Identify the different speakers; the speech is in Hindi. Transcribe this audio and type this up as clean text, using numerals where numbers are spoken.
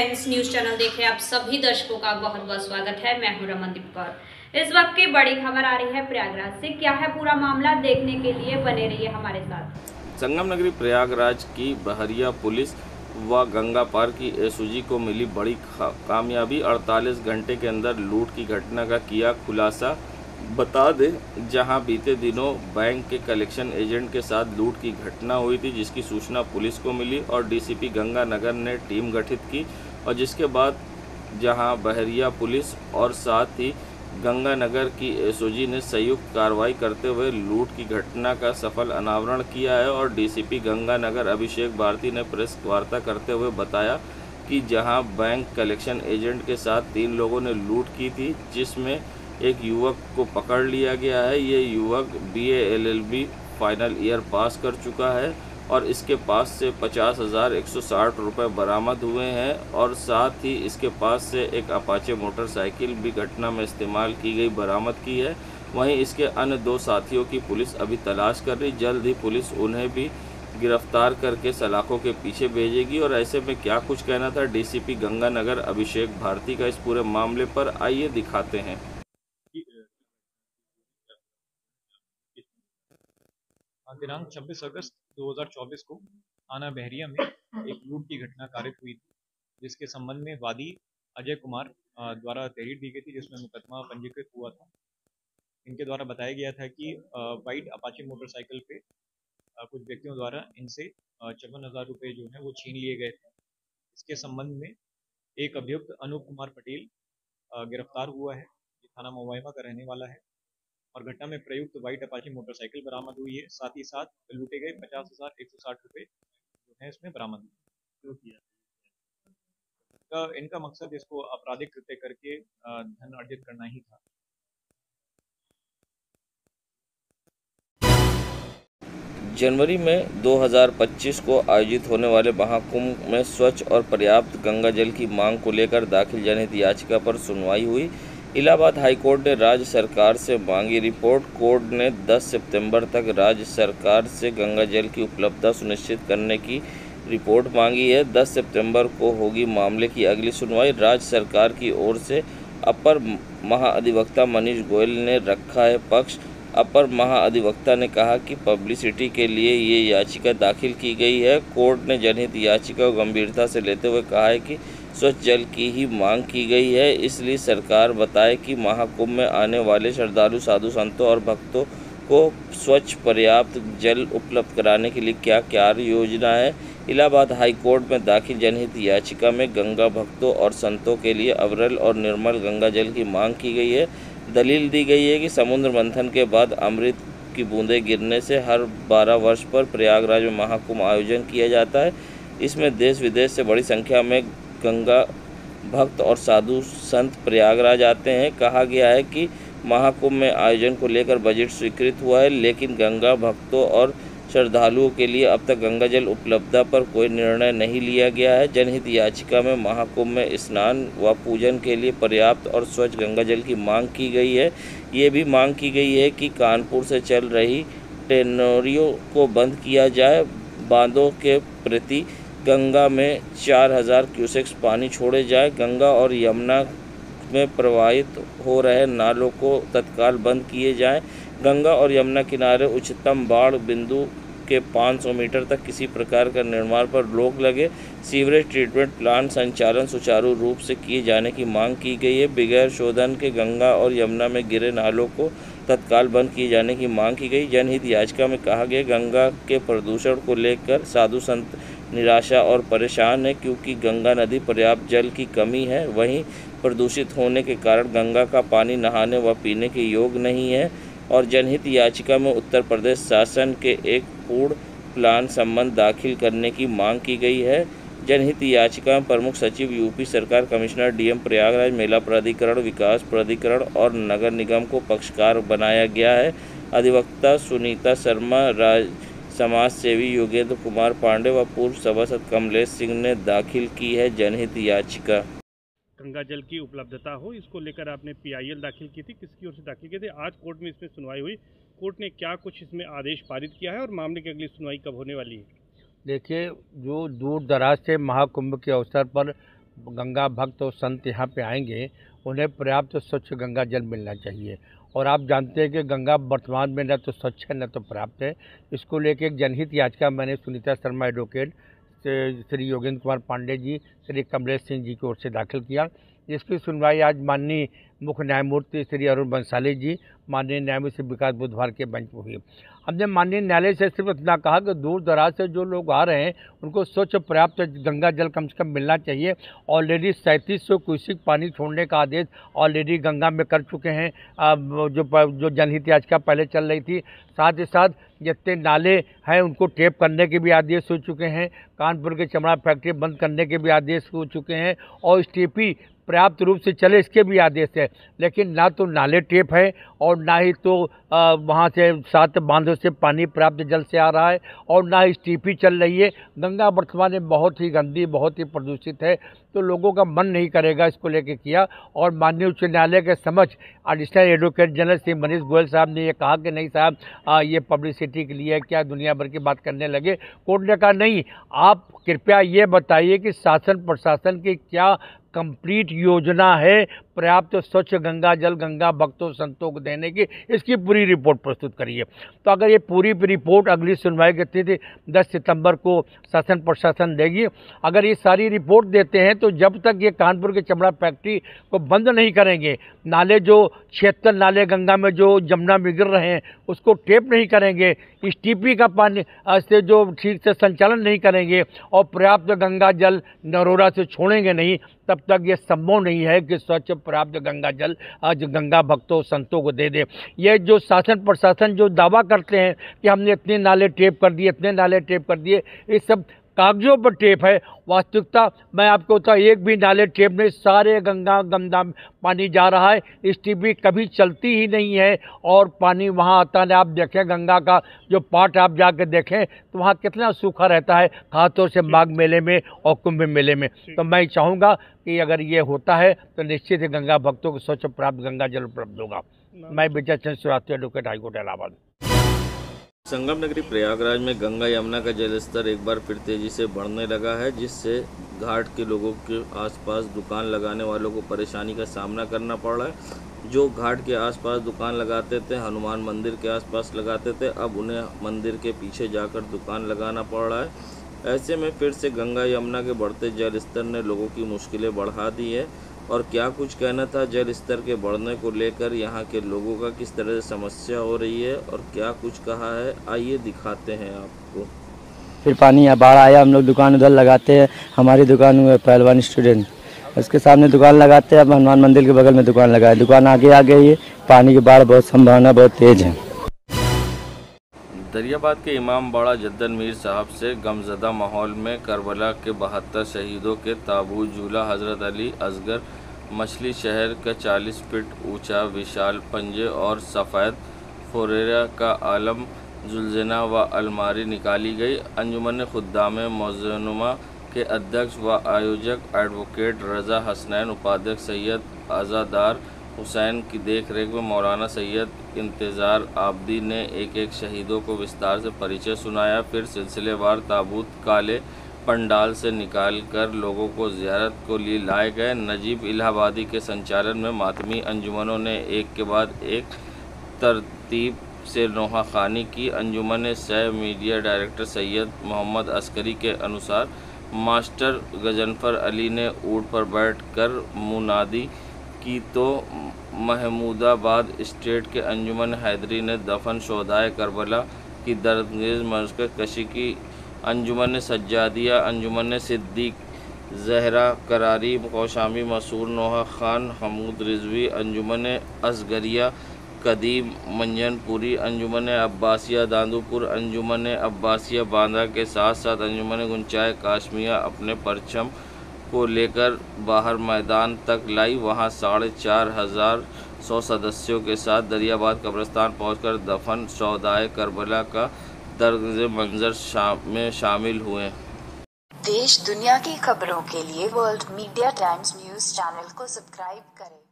Speaker 1: फ्रेंड्स, न्यूज चैनल देख रहे आप सभी दर्शकों का बहुत बहुत स्वागत है। मैं हूं रमनदीप कौर। इस वक्त की बड़ी खबर आ रही है प्रयागराज से। क्या है पूरा मामला, देखने के लिए बने रहिए हमारे साथ।
Speaker 2: संगम नगरी प्रयागराज की बहरिया पुलिस व गंगा पार की एसओजी को मिली बड़ी कामयाबी। 48 घंटे के अंदर लूट की घटना का किया खुलासा। बता दें, जहां बीते दिनों बैंक के कलेक्शन एजेंट के साथ लूट की घटना हुई थी, जिसकी सूचना पुलिस को मिली और डीसीपी गंगानगर ने टीम गठित की और जिसके बाद जहां बहरिया पुलिस और साथ ही गंगानगर की एसओजी ने संयुक्त कार्रवाई करते हुए लूट की घटना का सफल अनावरण किया है। और डीसीपी गंगानगर अभिषेक भारती ने प्रेस वार्ता करते हुए बताया कि जहां बैंक कलेक्शन एजेंट के साथ 3 लोगों ने लूट की थी, जिसमें एक युवक को पकड़ लिया गया है। ये युवक BA LLB फाइनल ईयर पास कर चुका है और इसके पास से 50,160 रुपये बरामद हुए हैं और साथ ही इसके पास से एक अपाचे मोटरसाइकिल भी घटना में इस्तेमाल की गई बरामद की है। वहीं इसके अन्य 2 साथियों की पुलिस अभी तलाश कर रही। जल्द ही पुलिस उन्हें भी गिरफ्तार करके सलाखों के पीछे भेजेगी। और ऐसे में क्या कुछ कहना था डीसीपी गंगानगर अभिषेक भारती का इस पूरे मामले पर, आइए दिखाते हैं।
Speaker 3: दिनांक 26 अगस्त 2024 को थाना बहरिया में एक लूट की घटना कारित हुई थी, जिसके संबंध में वादी अजय कुमार द्वारा तहरीर दी गई थी, जिसमें मुकदमा पंजीकृत हुआ था। इनके द्वारा बताया गया था कि वाइट अपाची मोटरसाइकिल पे कुछ व्यक्तियों द्वारा इनसे 54,000 रुपये जो है वो छीन लिए गए थे। इसके संबंध में एक अभियुक्त अनूप कुमार पटेल गिरफ्तार हुआ है, जो थाना मोबाइमा का रहने वाला है और घटना में प्रयुक्त वाइट अपाची मोटरसाइकिल बरामद हुई है। साथ ही साथ लूटे गए 50,160 रुपये जो है इसमें बरामद हुए। इनका मकसद इसको आपराधिक कृत्य करके धन अर्जित करना ही था।
Speaker 2: जनवरी में 2025 को आयोजित होने वाले महाकुंभ में स्वच्छ और पर्याप्त गंगा जल की मांग को लेकर दाखिल जनहित याचिका पर सुनवाई हुई। इलाहाबाद हाईकोर्ट ने राज्य सरकार से मांगी रिपोर्ट। कोर्ट ने 10 सितंबर तक राज्य सरकार से गंगा जल की उपलब्धता सुनिश्चित करने की रिपोर्ट मांगी है। 10 सितंबर को होगी मामले की अगली सुनवाई। राज्य सरकार की ओर से अपर महाअधिवक्ता मनीष गोयल ने रखा है पक्ष। अपर महाअधिवक्ता ने कहा कि पब्लिसिटी के लिए ये याचिका दाखिल की गई है। कोर्ट ने जनहित याचिका को गंभीरता से लेते हुए कहा है कि स्वच्छ जल की ही मांग की गई है, इसलिए सरकार बताए कि महाकुंभ में आने वाले श्रद्धालु साधु संतों और भक्तों को स्वच्छ पर्याप्त जल उपलब्ध कराने के लिए क्या क्या योजना है। इलाहाबाद हाईकोर्ट में दाखिल जनहित याचिका में गंगा भक्तों और संतों के लिए अविरल और निर्मल गंगा जल की मांग की गई है। दलील दी गई है कि समुद्र मंथन के बाद अमृत की बूंदें गिरने से हर 12 वर्ष पर प्रयागराज में महाकुंभ आयोजन किया जाता है। इसमें देश विदेश से बड़ी संख्या में गंगा भक्त और साधु संत प्रयागराज आते हैं। कहा गया है कि महाकुंभ में आयोजन को लेकर बजट स्वीकृत हुआ है, लेकिन गंगा भक्तों और श्रद्धालुओं के लिए अब तक गंगा जल उपलब्धता पर कोई निर्णय नहीं लिया गया है। जनहित याचिका में महाकुंभ में स्नान व पूजन के लिए पर्याप्त और स्वच्छ गंगा जल की मांग की गई है। ये भी मांग की गई है कि कानपुर से चल रही टेनरियों को बंद किया जाए। बांधों के प्रति गंगा में 4,000 क्यूसेक्स पानी छोड़े जाए। गंगा और यमुना में प्रवाहित हो रहे नालों को तत्काल बंद किए जाएं। गंगा और यमुना किनारे उच्चतम बाढ़ बिंदु के 500 मीटर तक किसी प्रकार का निर्माण पर रोक लगे। सीवरेज ट्रीटमेंट प्लांट संचालन सुचारू रूप से किए जाने की मांग की गई है। बगैर शोधन के गंगा और यमुना में गिरे नालों को तत्काल बंद किए जाने की मांग की गई। जनहित याचिका में कहा गया गंगा के प्रदूषण को लेकर साधु संत निराशा और परेशान है, क्योंकि गंगा नदी पर्याप्त जल की कमी है। वहीं प्रदूषित होने के कारण गंगा का पानी नहाने व पीने के योग्य नहीं है। और जनहित याचिका में उत्तर प्रदेश शासन के एक पूर्ण प्लान संबंध दाखिल करने की मांग की गई है। जनहित याचिका में प्रमुख सचिव यूपी सरकार, कमिश्नर डीएम प्रयागराज, मेला प्राधिकरण, विकास प्राधिकरण और नगर निगम को पक्षकार बनाया गया है। अधिवक्ता सुनीता शर्मा, समाज सेवी योगेंद्र कुमार पांडे व पूर्व सभासद कमलेश सिंह ने दाखिल की है जनहित याचिका।
Speaker 4: गंगा जल की उपलब्धता हो, इसको लेकर आपने PIL दाखिल की थी, किसकी ओर से दाखिल की थी? आज कोर्ट में इसमें सुनवाई हुई। कोर्ट ने क्या कुछ इसमें आदेश पारित किया है और मामले की अगली सुनवाई कब होने वाली है?
Speaker 5: देखिए, जो दूर दराज से महाकुंभ के अवसर पर गंगा भक्त और संत यहाँ पे आएंगे उन्हें पर्याप्त स्वच्छ गंगा जल मिलना चाहिए। और आप जानते हैं कि गंगा वर्तमान में न तो स्वच्छ है न तो पर्याप्त है। इसको लेकर एक जनहित याचिका मैंने सुनीता शर्मा एडवोकेट, श्री योगेंद्र कुमार पांडे जी, श्री कमलेश सिंह जी की ओर से दाखिल किया, जिसकी सुनवाई आज माननीय मुख्य न्यायमूर्ति श्री अरुण बंसाली जी, माननीय न्यायमूर्ति विकास बुधवार के बेंच में हुई। हमने माननीय न्यायालय से सिर्फ इतना कहा कि दूर दराज से जो लोग आ रहे हैं उनको स्वच्छ पर्याप्त गंगा जल कम से कम मिलना चाहिए। ऑलरेडी 3700 क्यूसेक पानी छोड़ने का आदेश ऑलरेडी गंगा में कर चुके हैं, जो जनहित याचिका पहले चल रही थी। साथ ही साथ जितने नाले हैं उनको टेप करने के भी आदेश हो चुके हैं, कानपुर के चमड़ा फैक्ट्री बंद करने के भी आदेश हो चुके हैं और इस टीपी पर्याप्त रूप से चले इसके भी आदेश है। लेकिन ना तो नाले टेप है और ना ही तो वहाँ से 7 बांधों से पानी पर्याप्त जल से आ रहा है और ना ही टीपी चल रही है। गंगा वर्तमान में बहुत ही गंदी, बहुत ही प्रदूषित है, तो लोगों का मन नहीं करेगा इसको लेके किया। और माननीय उच्च न्यायालय के समक्ष additional advocate general Shri Manish Goyal साहब ने ये कहा कि नहीं साहब, ये पब्लिसिटी के लिए क्या दुनिया भर की बात करने लगे। कोर्ट ने कहा नहीं, आप कृपया ये बताइए कि शासन प्रशासन की क्या कंप्लीट योजना है पर्याप्त स्वच्छ गंगा जल गंगा भक्तों संतों को देने की, इसकी पूरी रिपोर्ट प्रस्तुत करिए। तो अगर ये पूरी रिपोर्ट अगली सुनवाई की तिथि 10 सितंबर को शासन प्रशासन देगी। अगर ये सारी रिपोर्ट देते हैं तो जब तक ये कानपुर के चमड़ा फैक्ट्री को बंद नहीं करेंगे, नाले जो 76 नाले गंगा में जो जमुना में गिर रहे हैं उसको टेप नहीं करेंगे, इस टीपी का पानी से जो ठीक से संचालन नहीं करेंगे और पर्याप्त गंगा जल नरोरा से छोड़ेंगे नहीं, तब तक ये संभव नहीं है कि स्वच्छ पर्याप्त गंगा जल आज गंगा भक्तों संतों को दे दे। ये जो शासन प्रशासन जो दावा करते हैं कि हमने इतने नाले टेप कर दिए, इतने नाले टेप कर दिए, ये सब कागजों पर टेप है। वास्तविकता मैं आपको बता, एक भी नाले टेप नहीं, सारे गंगा पानी जा रहा है। इस टीपी कभी चलती ही नहीं है और पानी वहाँ आता है। आप देखें गंगा का जो पाट आप जाकर देखें तो वहाँ कितना सूखा रहता है, खासतौर से माघ मेले में और कुंभ मेले में। तो मैं चाहूँगा कि अगर ये होता है तो निश्चित ही गंगा भक्तों को स्वच्छ प्राप्त गंगा जल उपलब्ध होगा। मैं विजय चंद्र श्रीवास्तव, एडवोकेट, हाईकोर्ट इलाहाबाद।
Speaker 2: संगम नगरी प्रयागराज में गंगा यमुना का जलस्तर एक बार फिर तेजी से बढ़ने लगा है, जिससे घाट के लोगों के आसपास दुकान लगाने वालों को परेशानी का सामना करना पड़ रहा है। जो घाट के आसपास दुकान लगाते थे, हनुमान मंदिर के आसपास लगाते थे, अब उन्हें मंदिर के पीछे जाकर दुकान लगाना पड़ रहा है। ऐसे में फिर से गंगा यमुना के बढ़ते जल स्तर ने लोगों की मुश्किलें बढ़ा दी है। और क्या कुछ कहना था जल स्तर के बढ़ने को लेकर, यहाँ के लोगों का किस तरह से समस्या हो रही है और क्या कुछ कहा है, आइए दिखाते हैं आपको।
Speaker 6: फिर पानी यहाँ बाढ़ आया, हम लोग दुकान उधर लगाते हैं, हमारी दुकान हुई पहलवान स्टूडेंट, उसके सामने दुकान लगाते हैं। अब हनुमान मंदिर के बगल में दुकान लगाए, दुकान आगे आ गई है, पानी की बाढ़ बहुत संभावना बहुत तेज है।
Speaker 2: दरियाबाद के इमाम बाड़ा जद्दन मीर साहब से गमजदा माहौल में करबला के 72 शहीदों के ताबूत झूला हज़रत अली असगर मछली शहर का 40 फीट ऊंचा विशाल पंजे और सफ़ेद फोरेरा का आलम जुलजना व अलमारी निकाली गई। अंजुमन खुद्दाम मौज़नुमा के अध्यक्ष व आयोजक एडवोकेट रज़ा हसनैन, उपाध्यक्ष सैयद आज़ादार हुसैन की देखरेख में मौलाना सैयद इंतज़ार आबदी ने एक एक शहीदों को विस्तार से परिचय सुनाया। फिर सिलसिलेवार ताबूत काले पंडाल से निकालकर लोगों को ज़ियारत को लिए लाए गए। नजीब इलाहाबादी के संचालन में मातमी अंजुमनों ने एक के बाद एक तरतीब से नोहा खानी की। अंजुमन सह मीडिया डायरेक्टर सैयद मोहम्मद अस्करी के अनुसार मास्टर गजनफर अली ने ऊँट पर बैठकर मुनादी की तो महमूदाबाद स्टेट के अंजुमन हैदरी ने दफन शोधाए करबला की दर्दंगेज़ मशक़ कशी की। अंजुमन सज्जादिया, अंजुमन सिद्दीक जहरा करारी, कौशामी मसूर नोहा खान, हमूद रिजवी, अंजुमन असगरिया कदीम मंजनपुरी, अंजुमन अब्बासिया दांदूपुर, अंजुमन अब्बासिया बांदा के साथ साथ अंजुमन गुंचाए काश्मिया अपने परचम को लेकर बाहर मैदान तक लाई। वहां 4,500 सदस्यों के साथ दरियाबाद कब्रिस्तान पहुंचकर दफन शौदाए करबला का दर्द मंजर में शामिल हुए।
Speaker 7: देश दुनिया की खबरों के लिए world media times news channel को सब्सक्राइब करें।